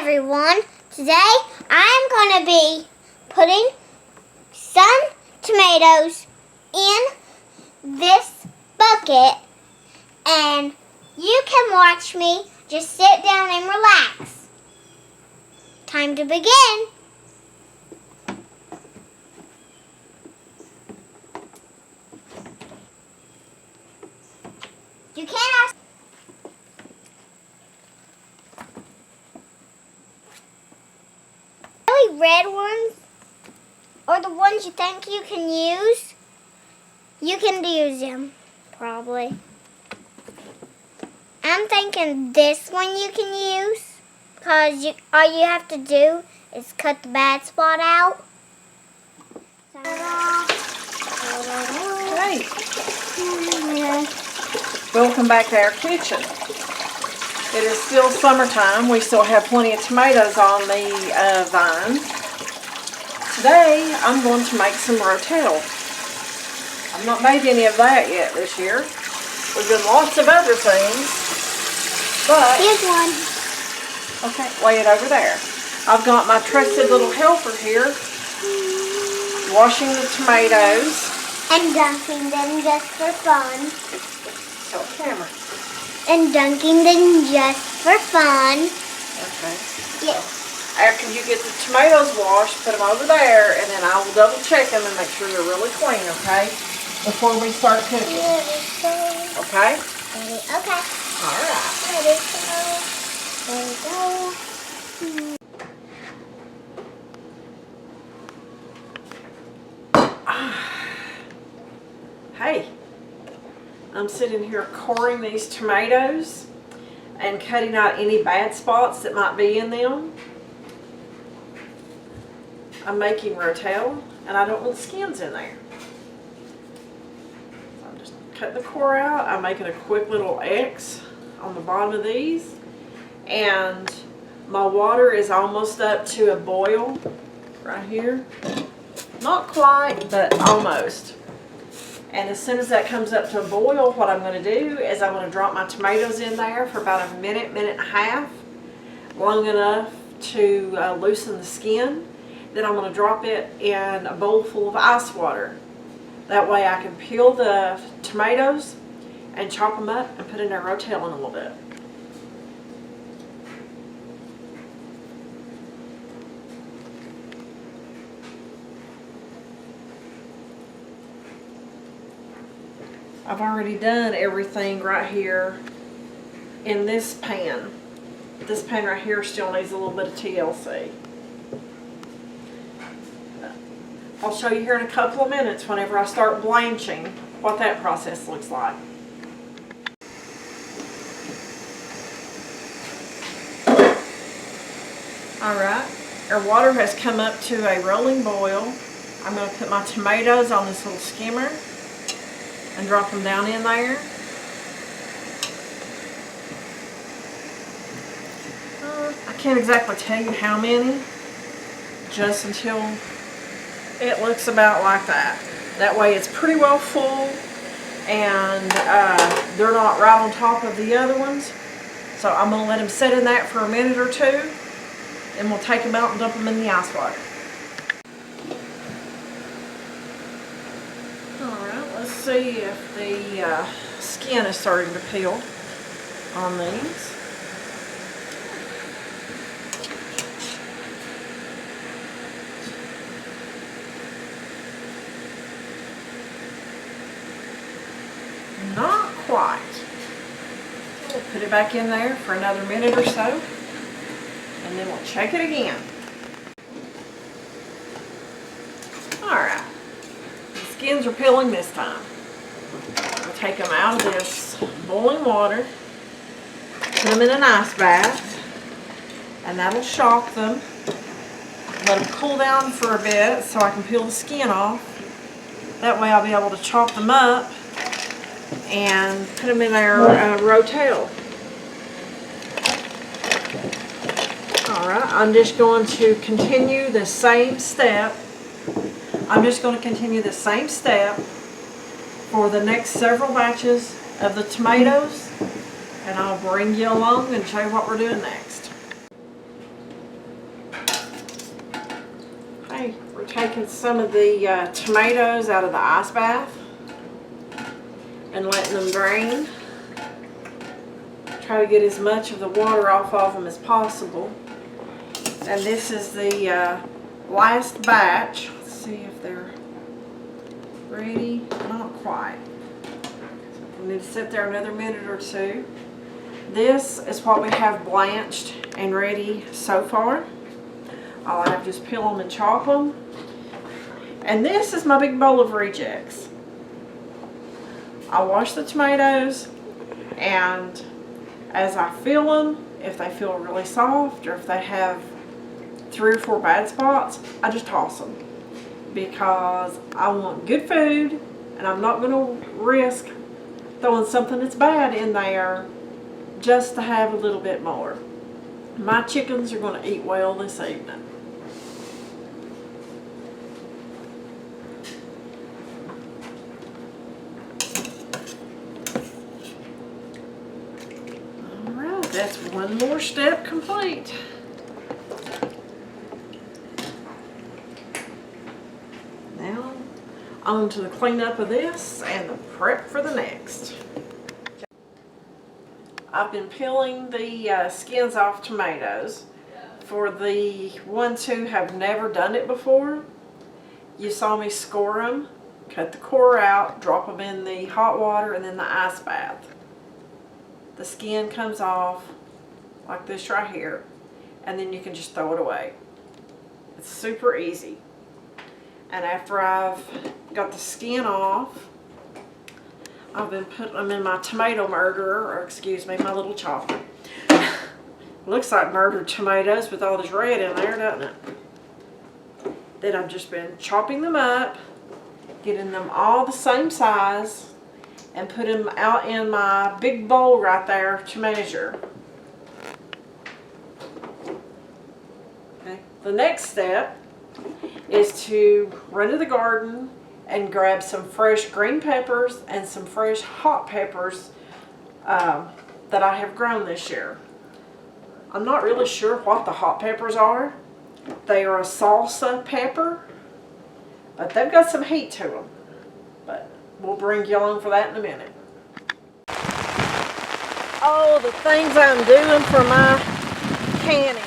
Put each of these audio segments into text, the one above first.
everyone, today I'm going to be putting some tomatoes in this bucket and you can watch me just sit down and relax. Time to begin. You can't ask. Really red ones, or the ones you think you can use, you can use them, probably. I'm thinking this one you can use, because all you have to do is cut the bad spot out. Hey, welcome back to our kitchen. It is still summertime. We still have plenty of tomatoes on the vine. Today, I'm going to make some Rotel. I've not made any of that yet this year. We've done lots of other things, but... Here's one. Okay, lay it over there. I've got my trusted little helper here, washing the tomatoes. And dunking them just for fun. Tell the camera. And dunking them just for fun. Okay. Yes. After you get the tomatoes washed, put them over there, and then I will double check them and make sure they're really clean, okay? Before we start cooking. Okay? Ready? Okay. Alright. Ready to go. There we go. Hey, I'm sitting here coring these tomatoes and cutting out any bad spots that might be in them. I'm making Rotel and I don't want skins in there. So I'm just cutting the core out. I'm making a quick little X on the bottom of these, and my water is almost up to a boil right here. Not quite, but almost. And as soon as that comes up to a boil, what I'm going to do is I'm going to drop my tomatoes in there for about a minute, minute and a half, long enough to loosen the skin. Then I'm going to drop it in a bowl full of ice water. That way I can peel the tomatoes and chop them up and put in our Rotel in a little bit. I've already done everything right here in this pan. This pan right here still needs a little bit of TLC. I'll show you here in a couple of minutes whenever I start blanching what that process looks like. Alright, our water has come up to a rolling boil. I'm going to put my tomatoes on this little skimmer and drop them down in there. I can't exactly tell you how many, just until it looks about like that. That way it's pretty well full and they're not right on top of the other ones. So I'm going to let them sit in that for a minute or two, and we'll take them out and dump them in the ice water. Let's see if the skin is starting to peel on these. Not quite. We'll put it back in there for another minute or so, and then we'll check it again. Alright. Skins are peeling this time. We'll take them out of this boiling water, put them in an ice bath, and that'll shock them. Let them cool down for a bit so I can peel the skin off. That way I'll be able to chop them up and put them in our Rotel. Alright, I'm just going to continue the same step. I'm just going to continue the same step for the next several batches of the tomatoes, and I'll bring you along and show you what we're doing next. Okay, we're taking some of the tomatoes out of the ice bath and letting them drain. Try to get as much of the water off of them as possible. And this is the last batch. Let's see if they're ready. Not quite. We need to sit there another minute or two. This is what we have blanched and ready so far. All I have to do is peel them and chop them. And this is my big bowl of rejects. I wash the tomatoes, and as I feel them, if they feel really soft or if they have 3 or 4 bad spots, I just toss them, because I want good food and I'm not going to risk throwing something that's bad in there just to have a little bit more. My chickens are going to eat well this evening. Alright, that's one more step complete. Now on to the cleanup of this and the prep for the next. I've been peeling the skins off tomatoes. For the ones who have never done it before, you saw me score them, cut the core out, drop them in the hot water and then the ice bath. The skin comes off like this right here, and then you can just throw it away. It's super easy. And after I've got the skin off, I've been putting them in my tomato murderer, or excuse me, my little chopper. Looks like murdered tomatoes with all this red in there, doesn't it? Then I've just been chopping them up, getting them all the same size, and put them out in my big bowl right there to measure. Okay. The next step is to run to the garden and grab some fresh green peppers and some fresh hot peppers that I have grown this year. I'm not really sure what the hot peppers are. They are a salsa pepper, but they've got some heat to them. But we'll bring you along for that in a minute. Oh, the things I'm doing for my canning.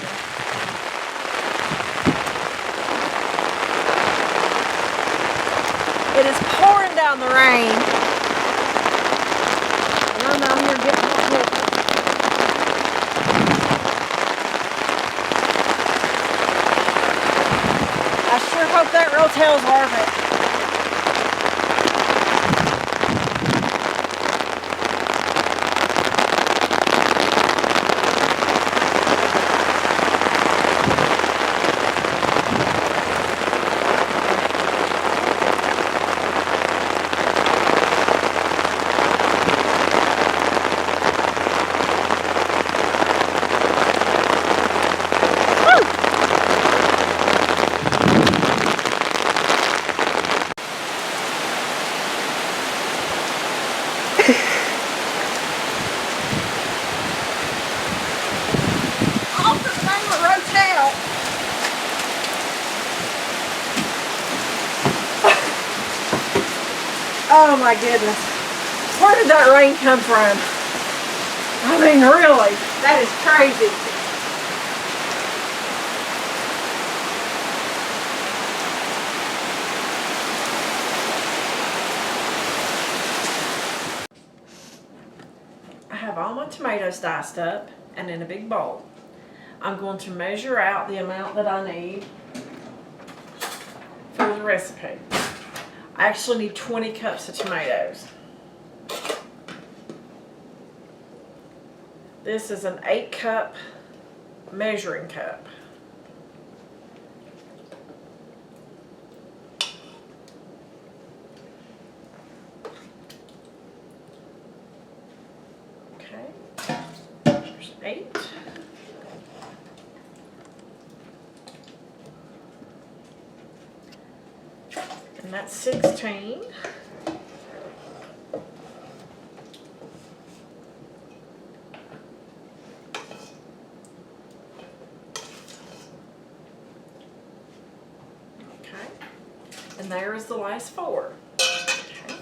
It is pouring down the rain, and I'm out here getting my peppers. I sure hope that Rotel's worth it. Off the name of Rotel. Oh my goodness. Where did that rain come from? I mean, really, that is crazy. I have all my tomatoes diced up and in a big bowl. I'm going to measure out the amount that I need for the recipe. I actually need 20 cups of tomatoes. This is an 8-cup measuring cup. Okay, there's 8. And that's 16. And there is the last 4. Okay.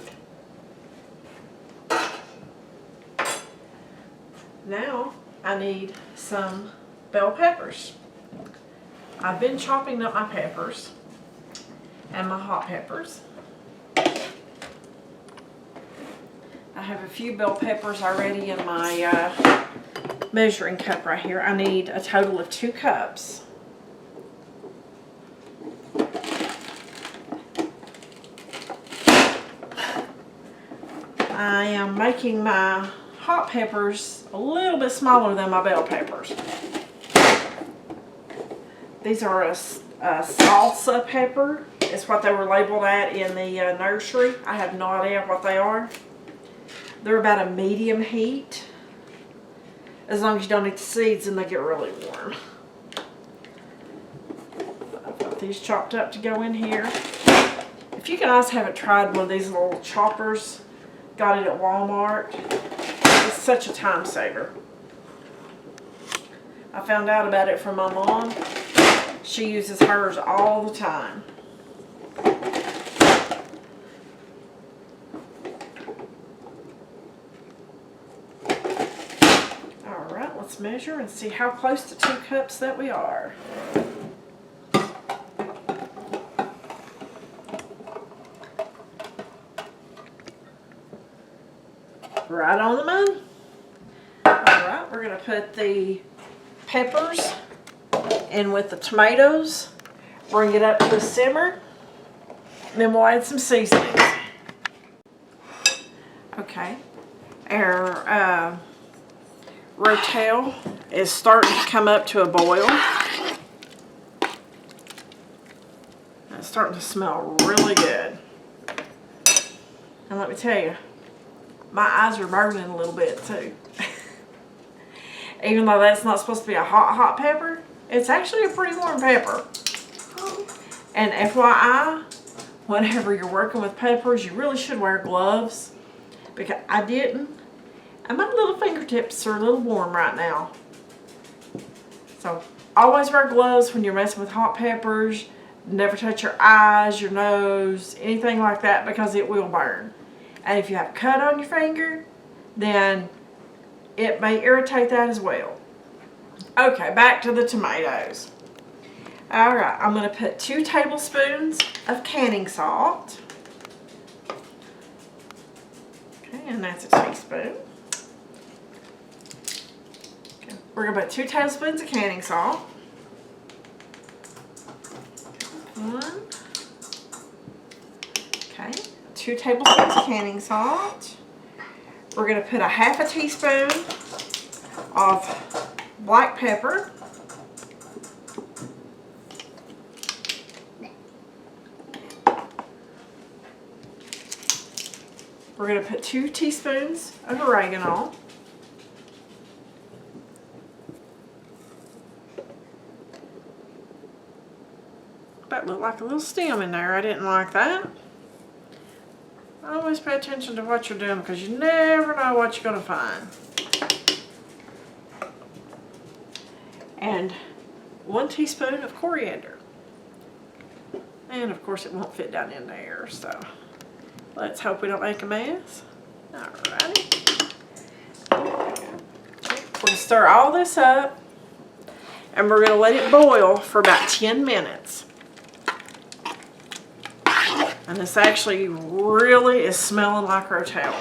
Now I need some bell peppers. I've been chopping up my peppers and my hot peppers. I have a few bell peppers already in my measuring cup right here. I need a total of 2 cups. I am making my hot peppers a little bit smaller than my bell peppers. These are a salsa pepper. It's what they were labeled at in the nursery. I have no idea what they are. They're about a medium heat. As long as you don't eat the seeds and they get really warm. I've got these chopped up to go in here. If you guys haven't tried one of these little choppers, got it at Walmart, it's such a time saver. I found out about it from my mom. She uses hers all the time. Alright, let's measure and see how close to 2 cups that we are. Right on the money. Alright, we're going to put the peppers in with the tomatoes, bring it up to a simmer, and then we'll add some seasonings. Okay, our Rotel is starting to come up to a boil. It's starting to smell really good. And let me tell you, my eyes are burning a little bit too. Even though that's not supposed to be a hot pepper, it's actually a pretty warm pepper. And FYI, whenever you're working with peppers, you really should wear gloves. Because I didn't. And my little fingertips are a little warm right now. So always wear gloves when you're messing with hot peppers. Never touch your eyes, your nose, anything like that, because it will burn. And if you have a cut on your finger, then it may irritate that as well. Okay, back to the tomatoes. Alright, I'm going to put 2 tablespoons of canning salt. Okay, and that's a teaspoon. Okay, we're going to put 2 tablespoons of canning salt. 1. Okay, 2 tablespoons of canning salt. We're going to put a half a teaspoon of black pepper. We're going to put 2 teaspoons of oregano. That looked like a little stem in there. I didn't like that. Always pay attention to what you're doing because you never know what you're going to find. And 1 teaspoon of coriander. And of course it won't fit down in there, so let's hope we don't make a mess. Alrighty. We're going to stir all this up and we're going to let it boil for about 10 minutes. And this actually really is smelling like Rotel.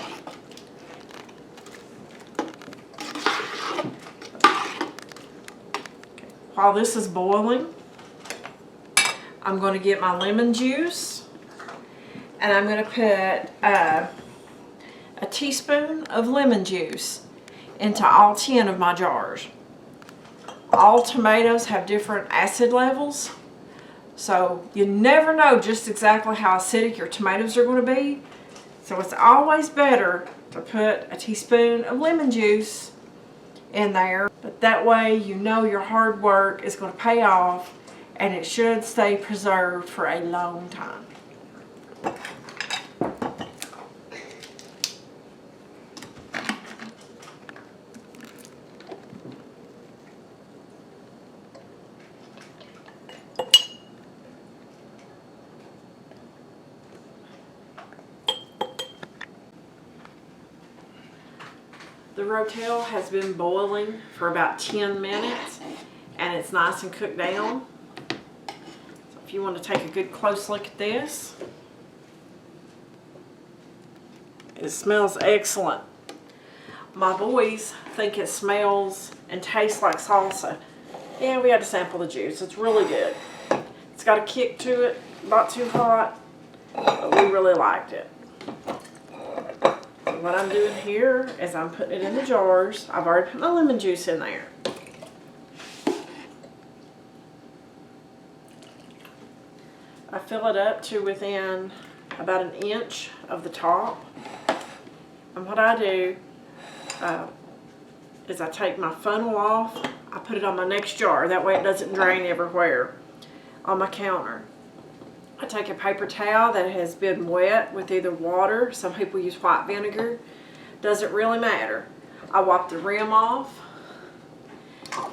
Okay. While this is boiling, I'm going to get my lemon juice. And I'm going to put a teaspoon of lemon juice into all 10 of my jars. All tomatoes have different acid levels. So you never know just exactly how acidic your tomatoes are going to be. So it's always better to put a teaspoon of lemon juice in there. But that way you know your hard work is going to pay off and it should stay preserved for a long time. The Rotel has been boiling for about 10 minutes and it's nice and cooked down. So if you want to take a good close look at this, it smells excellent. My boys think it smells and tastes like salsa. Yeah, we had to sample the juice. It's really good. It's got a kick to it, not too hot, but we really liked it. So what I'm doing here is I'm putting it in the jars. I've already put my lemon juice in there. I fill it up to within about 1 inch of the top. And what I do is I take my funnel off, I put it on my next jar, that way it doesn't drain everywhere on my counter. I take a paper towel that has been wet with either water, some people use white vinegar, doesn't really matter. I wipe the rim off.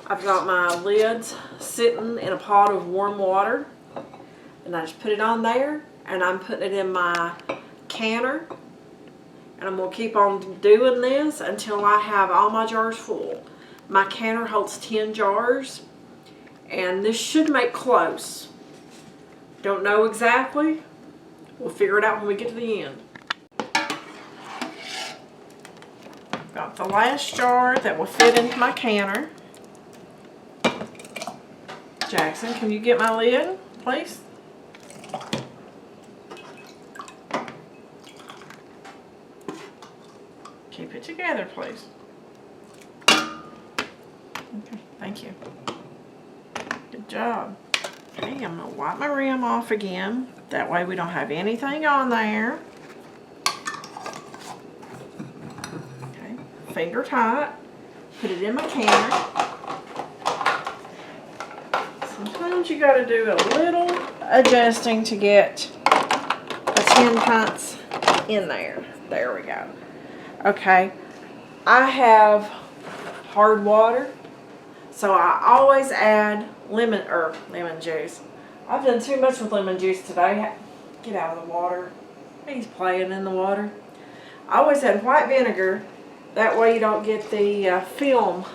I've got my lids sitting in a pot of warm water and I just put it on there and I'm putting it in my canner. And I'm going to keep on doing this until I have all my jars full. My canner holds 10 jars. And this should make close. Don't know exactly. We'll figure it out when we get to the end. Got the last jar that will fit into my canner. Jackson, can you get my lid, please? Keep it together, please. Okay, thank you. Good job. Okay, I'm going to wipe my rim off again. That way we don't have anything on there. Okay, finger tight. Put it in my canner. Sometimes you got to do a little adjusting to get the 10 pints in there. There we go. Okay, I have hard water, so I always add lemon juice. I've done too much with lemon juice today. Get out of the water. He's playing in the water. I always add white vinegar. That way you don't get the film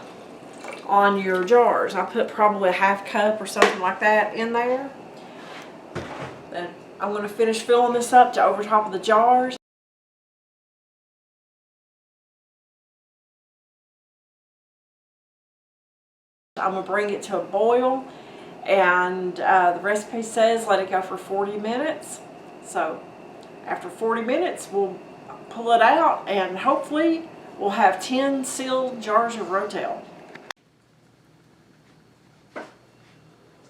on your jars. I put probably a ½ cup or something like that in there. Then I'm going to finish filling this up to over top of the jars. I'm going to bring it to a boil, and the recipe says let it go for 40 minutes. So after 40 minutes we'll pull it out and hopefully we'll have 10 sealed jars of Rotel.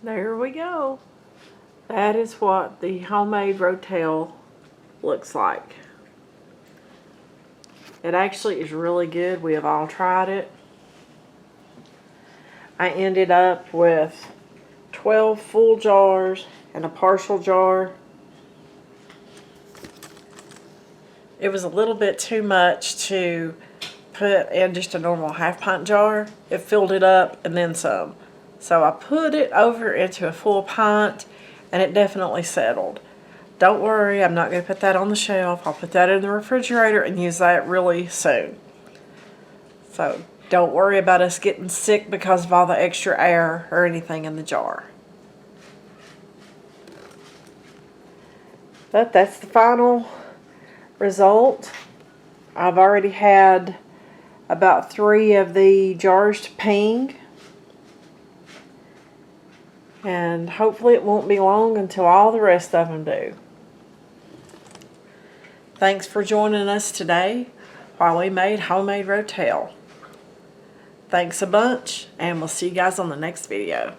There we go. That is what the homemade Rotel looks like. It actually is really good. We have all tried it. I ended up with 12 full jars and a partial jar. It was a little bit too much to put in just a normal ½ pint jar. It filled it up and then some. So I put it over into a full pint and it definitely settled. Don't worry, I'm not going to put that on the shelf. I'll put that in the refrigerator and use that really soon. So don't worry about us getting sick because of all the extra air or anything in the jar. But that's the final result. I've already had about 3 of the jars to ping. And hopefully it won't be long until all the rest of them do. Thanks for joining us today while we made homemade Rotel. Thanks a bunch, and we'll see you guys on the next video.